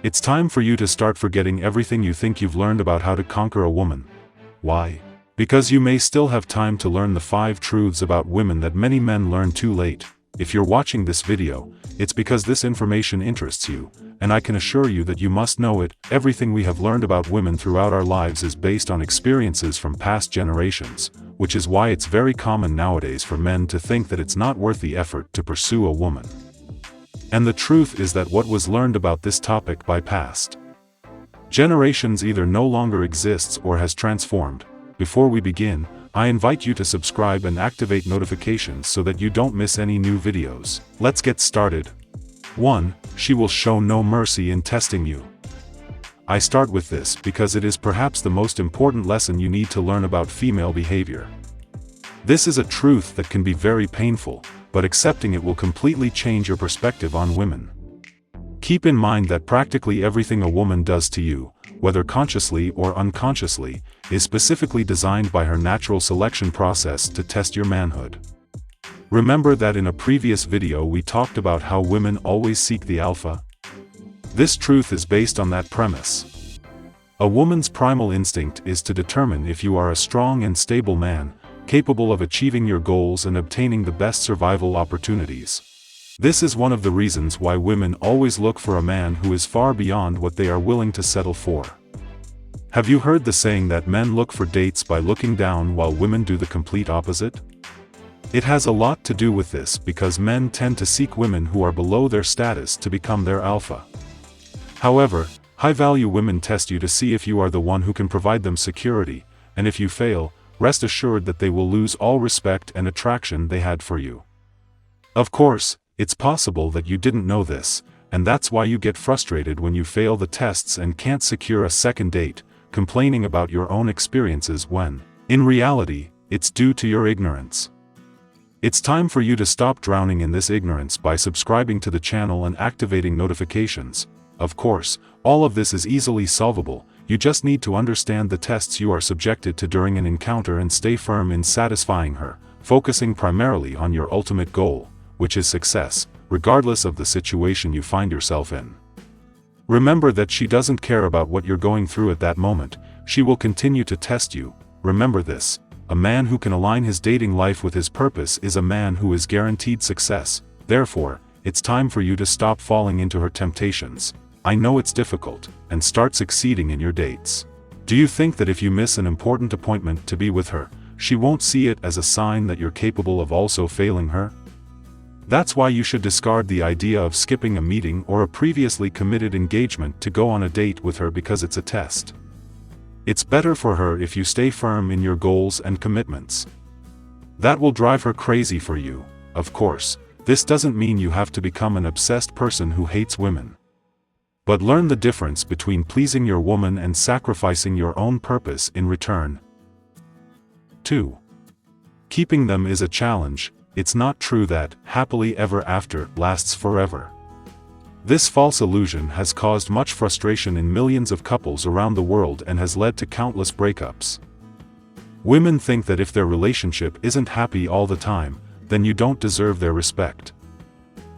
It's time for you to start forgetting everything you think you've learned about how to conquer a woman. Why? Because you may still have time to learn the 5 truths about women that many men learn too late. If you're watching this video, it's because this information interests you, and I can assure you that you must know it. Everything we have learned about women throughout our lives is based on experiences from past generations, which is why it's very common nowadays for men to think that it's not worth the effort to pursue a woman. And the truth is that what was learned about this topic by past generations either no longer exists or has transformed. Before we begin, I invite you to subscribe and activate notifications so that you don't miss any new videos. Let's get started. 1. She will show no mercy in testing you. I start with this because it is perhaps the most important lesson you need to learn about female behavior. This is a truth that can be very painful, but accepting it will completely change your perspective on women. Keep in mind that practically everything a woman does to you, whether consciously or unconsciously, is specifically designed by her natural selection process to test your manhood. Remember that in a previous video we talked about how women always seek the alpha? This truth is based on that premise. A woman's primal instinct is to determine if you are a strong and stable man, capable of achieving your goals and obtaining the best survival opportunities. This is one of the reasons why women always look for a man who is far beyond what they are willing to settle for. Have you heard the saying that men look for dates by looking down while women do the complete opposite? It has a lot to do with this because men tend to seek women who are below their status to become their alpha. However, high-value women test you to see if you are the one who can provide them security, and if you fail, rest assured that they will lose all respect and attraction they had for you. Of course, it's possible that you didn't know this, and that's why you get frustrated when you fail the tests and can't secure a second date, complaining about your own experiences when, in reality, it's due to your ignorance. It's time for you to stop drowning in this ignorance by subscribing to the channel and activating notifications. Of course, all of this is easily solvable. You just need to understand the tests you are subjected to during an encounter and stay firm in satisfying her, focusing primarily on your ultimate goal, which is success, regardless of the situation you find yourself in. Remember that she doesn't care about what you're going through at that moment. She will continue to test you. Remember this: a man who can align his dating life with his purpose is a man who is guaranteed success. Therefore, it's time for you to stop falling into her temptations. I know it's difficult, and start succeeding in your dates. Do you think that if you miss an important appointment to be with her, she won't see it as a sign that you're capable of also failing her? That's why you should discard the idea of skipping a meeting or a previously committed engagement to go on a date with her because it's a test. It's better for her if you stay firm in your goals and commitments. That will drive her crazy for you. Of course, this doesn't mean you have to become an obsessed person who hates women. But learn the difference between pleasing your woman and sacrificing your own purpose in return. 2. Keeping them is a challenge. It's not true that happily ever after lasts forever. This false illusion has caused much frustration in millions of couples around the world and has led to countless breakups. Women think that if their relationship isn't happy all the time, then you don't deserve their respect.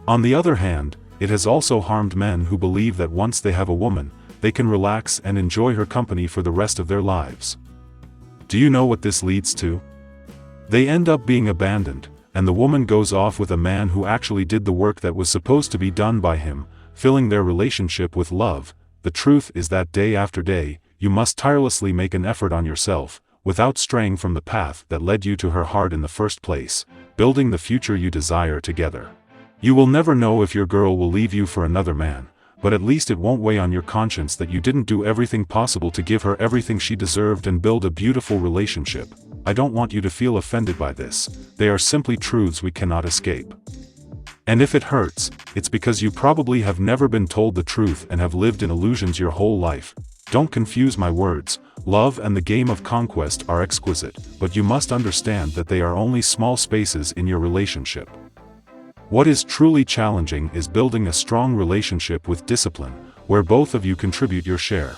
On the other hand, it has also harmed men who believe that once they have a woman, they can relax and enjoy her company for the rest of their lives. Do you know what this leads to? They end up being abandoned, and the woman goes off with a man who actually did the work that was supposed to be done by him, filling their relationship with love. The truth is that day after day, you must tirelessly make an effort on yourself, without straying from the path that led you to her heart in the first place, building the future you desire together. You will never know if your girl will leave you for another man, but at least it won't weigh on your conscience that you didn't do everything possible to give her everything she deserved and build a beautiful relationship. I don't want you to feel offended by this. They are simply truths we cannot escape. And if it hurts, it's because you probably have never been told the truth and have lived in illusions your whole life. Don't confuse my words. Love and the game of conquest are exquisite, but you must understand that they are only small spaces in your relationship. What is truly challenging is building a strong relationship with discipline, where both of you contribute your share.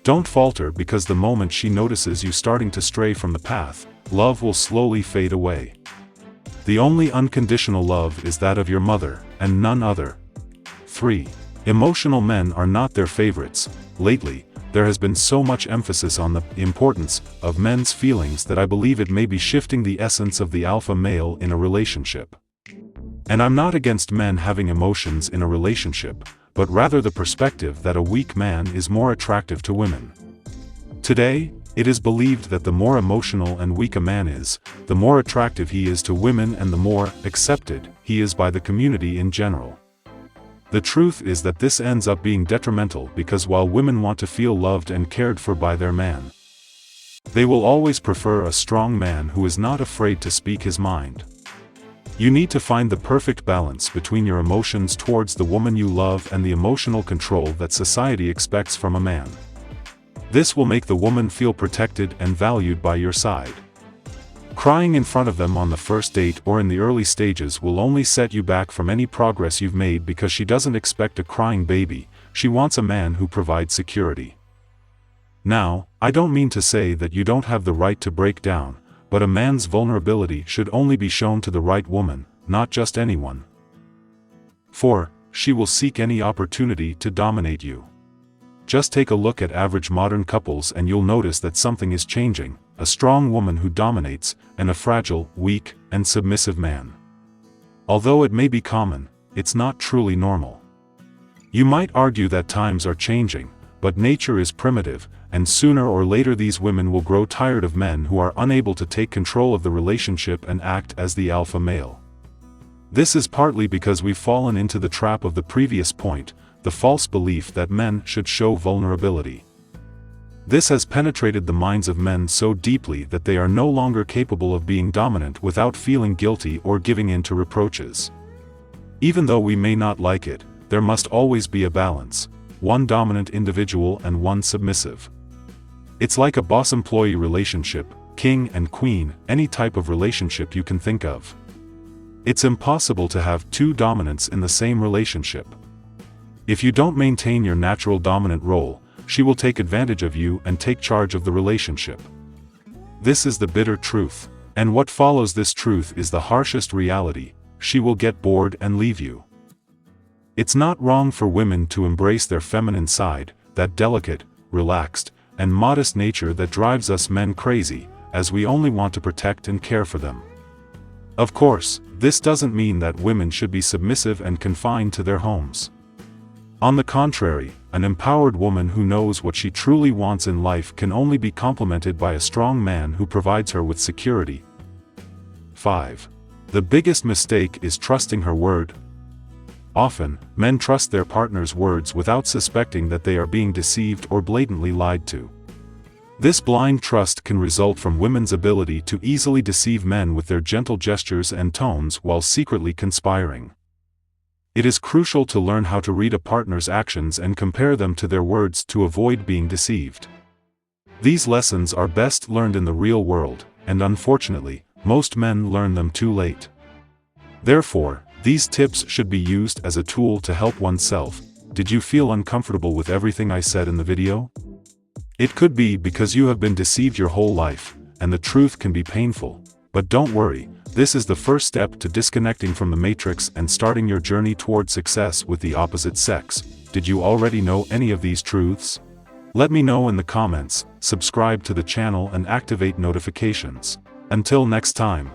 Don't falter because the moment she notices you starting to stray from the path, love will slowly fade away. The only unconditional love is that of your mother, and none other. 3. Emotional men are not their favorites. Lately, there has been so much emphasis on the importance of men's feelings that I believe it may be shifting the essence of the alpha male in a relationship. And I'm not against men having emotions in a relationship, but rather the perspective that a weak man is more attractive to women. Today, it is believed that the more emotional and weak a man is, the more attractive he is to women and the more accepted he is by the community in general. The truth is that this ends up being detrimental because while women want to feel loved and cared for by their man, they will always prefer a strong man who is not afraid to speak his mind. You need to find the perfect balance between your emotions towards the woman you love and the emotional control that society expects from a man. This will make the woman feel protected and valued by your side. Crying in front of them on the first date or in the early stages will only set you back from any progress you've made because she doesn't expect a crying baby, she wants a man who provides security. Now, I don't mean to say that you don't have the right to break down, but a man's vulnerability should only be shown to the right woman, not just anyone. 4. She will seek any opportunity to dominate you. Just take a look at average modern couples and you'll notice that something is changing: a strong woman who dominates, and a fragile, weak, and submissive man. Although it may be common, it's not truly normal. You might argue that times are changing, but nature is primitive, and sooner or later these women will grow tired of men who are unable to take control of the relationship and act as the alpha male. This is partly because we've fallen into the trap of the previous point, the false belief that men should show vulnerability. This has penetrated the minds of men so deeply that they are no longer capable of being dominant without feeling guilty or giving in to reproaches. Even though we may not like it, there must always be a balance: one dominant individual and one submissive. It's like a boss-employee relationship, king and queen, any type of relationship you can think of. It's impossible to have two dominants in the same relationship. If you don't maintain your natural dominant role, she will take advantage of you and take charge of the relationship. This is the bitter truth, and what follows this truth is the harshest reality: she will get bored and leave you. It's not wrong for women to embrace their feminine side, that delicate, relaxed, and modest nature that drives us men crazy, as we only want to protect and care for them. Of course, this doesn't mean that women should be submissive and confined to their homes. On the contrary, an empowered woman who knows what she truly wants in life can only be complemented by a strong man who provides her with security. 5. The biggest mistake is trusting her word. Often, men trust their partner's words without suspecting that they are being deceived or blatantly lied to. This blind trust can result from women's ability to easily deceive men with their gentle gestures and tones while secretly conspiring. It is crucial to learn how to read a partner's actions and compare them to their words to avoid being deceived. These lessons are best learned in the real world, and unfortunately, most men learn them too late. Therefore, these tips should be used as a tool to help oneself. Did you feel uncomfortable with everything I said in the video? It could be because you have been deceived your whole life, and the truth can be painful. But don't worry, this is the first step to disconnecting from the matrix and starting your journey toward success with the opposite sex. Did you already know any of these truths? Let me know in the comments, subscribe to the channel and activate notifications. Until next time.